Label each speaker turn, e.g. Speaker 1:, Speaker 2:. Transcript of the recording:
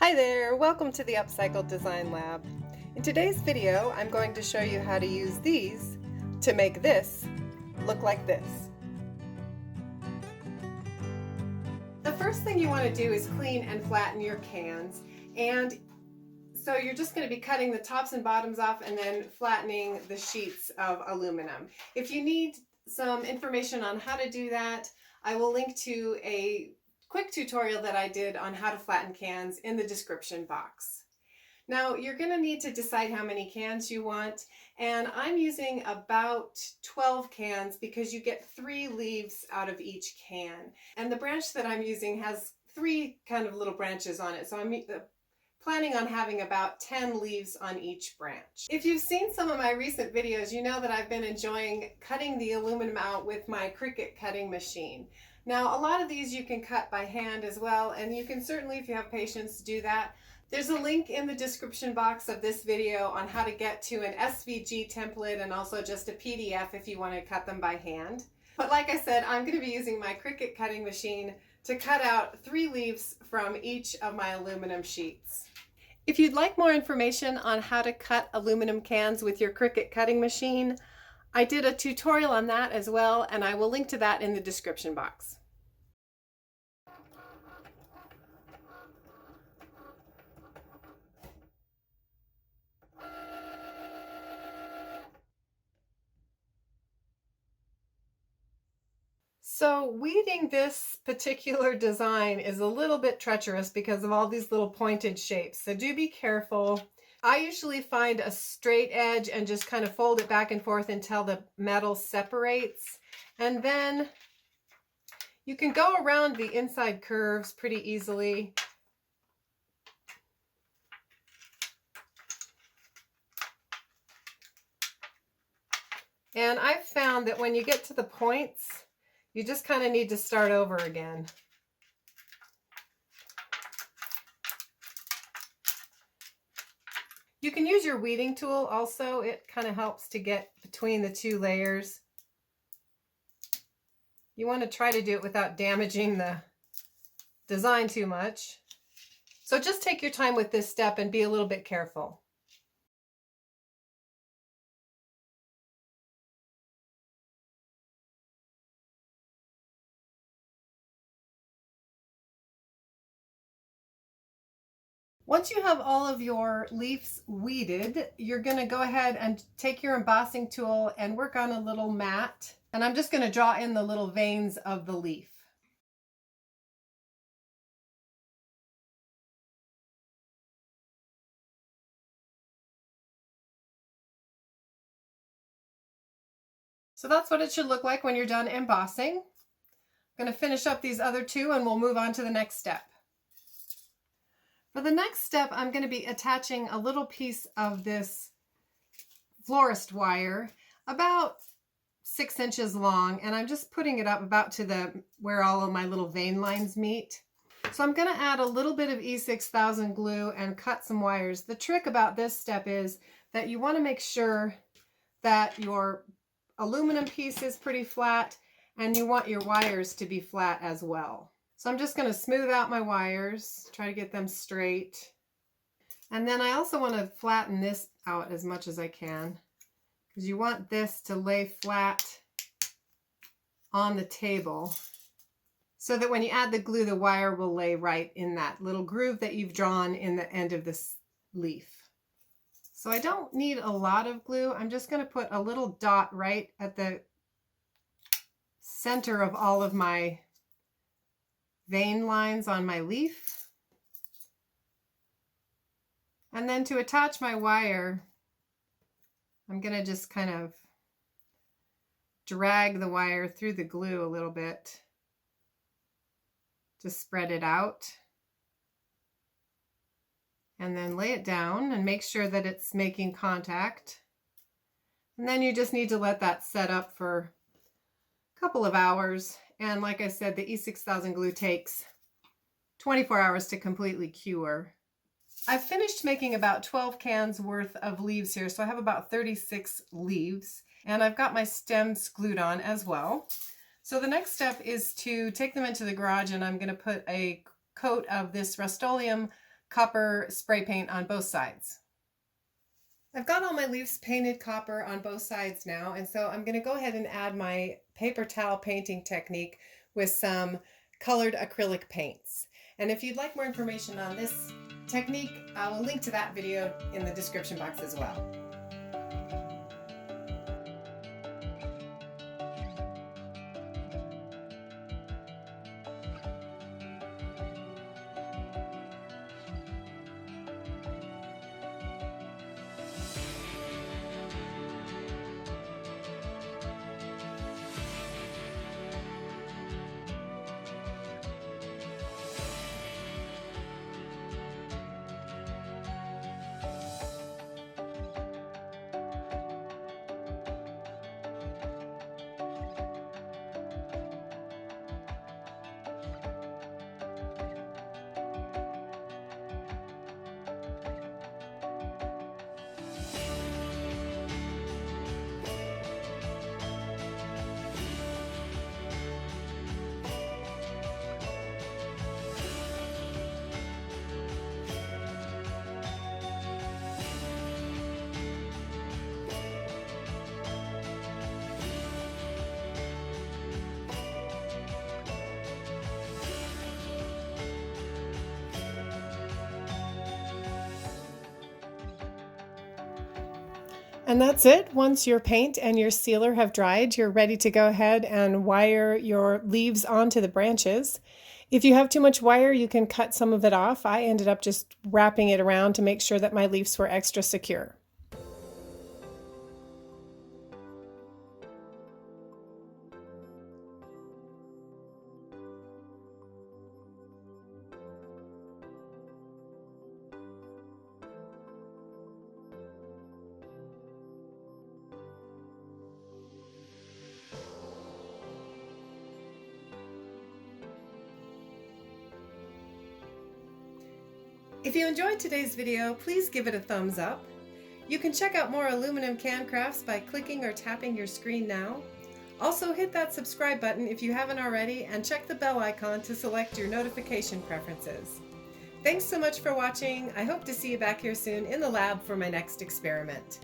Speaker 1: Hi there, welcome to the Upcycle Design Lab. In today's video, I'm going to show you how to use these to make this look like this. The first thing you want to do is clean and flatten your cans, and so you're just going to be cutting the tops and bottoms off and then flattening the sheets of aluminum. If you need some information on how to do that, I will link to a quick tutorial that I did on how to flatten cans in the description box. Now you're going to need to decide how many cans you want, and I'm using about 12 cans because you get 3 leaves out of each can. And the branch that I'm using has 3 kind of little branches on it, so I'm planning on having about 10 leaves on each branch. If you've seen some of my recent videos, you know that I've been enjoying cutting the aluminum out with my Cricut cutting machine. Now, a lot of these you can cut by hand as well, and you can certainly, if you have patience, do that. There's a link in the description box of this video on how to get to an SVG template and also just a PDF if you want to cut them by hand. But like I said, I'm going to be using my Cricut cutting machine to cut out 3 leaves from each of my aluminum sheets. If you'd like more information on how to cut aluminum cans with your Cricut cutting machine, I did a tutorial on that as well, and I will link to that in the description box. So weeding this particular design is a little bit treacherous because of all these little pointed shapes, so do be careful. I usually find a straight edge and just kind of fold it back and forth until the metal separates, and then you can go around the inside curves pretty easily. And I've found that when you get to the points, you just kind of need to start over again. You can use your weeding tool also. It kind of helps to get between the 2 layers. You want to try to do it without damaging the design too much. So just take your time with this step and be a little bit careful. Once you have all of your leaves weeded, you're going to go ahead and take your embossing tool and work on a little mat. And I'm just going to draw in the little veins of the leaf. So that's what it should look like when you're done embossing. I'm going to finish up these other 2 and we'll move on to the next step. For the next step, I'm going to be attaching a little piece of this florist wire, about 6 inches long, and I'm just putting it up about to where all of my little vein lines meet. So I'm going to add a little bit of E6000 glue and cut some wires. The trick about this step is that you want to make sure that your aluminum piece is pretty flat, and you want your wires to be flat as well. So I'm just going to smooth out my wires, try to get them straight. And then I also want to flatten this out as much as I can, because you want this to lay flat on the table so that when you add the glue, the wire will lay right in that little groove that you've drawn in the end of this leaf. So I don't need a lot of glue. I'm just going to put a little dot right at the center of all of my vein lines on my leaf. And then to attach my wire, I'm going to just kind of drag the wire through the glue a little bit to spread it out. And then lay it down and make sure that it's making contact. And then you just need to let that set up for a couple of hours. And like I said, the E6000 glue takes 24 hours to completely cure. I've finished making about 12 cans worth of leaves here, so I have about 36 leaves. And I've got my stems glued on as well. So the next step is to take them into the garage, and I'm going to put a coat of this Rust-Oleum copper spray paint on both sides. I've got all my leaves painted copper on both sides now, and so I'm going to go ahead and add my paper towel painting technique with some colored acrylic paints. And if you'd like more information on this technique, I will link to that video in the description box as well. And that's it. Once your paint and your sealer have dried, you're ready to go ahead and wire your leaves onto the branches. If you have too much wire, you can cut some of it off. I ended up just wrapping it around to make sure that my leaves were extra secure. If you enjoyed today's video, please give it a thumbs up. You can check out more aluminum can crafts by clicking or tapping your screen now. Also hit that subscribe button if you haven't already, and check the bell icon to select your notification preferences. Thanks so much for watching. I hope to see you back here soon in the lab for my next experiment.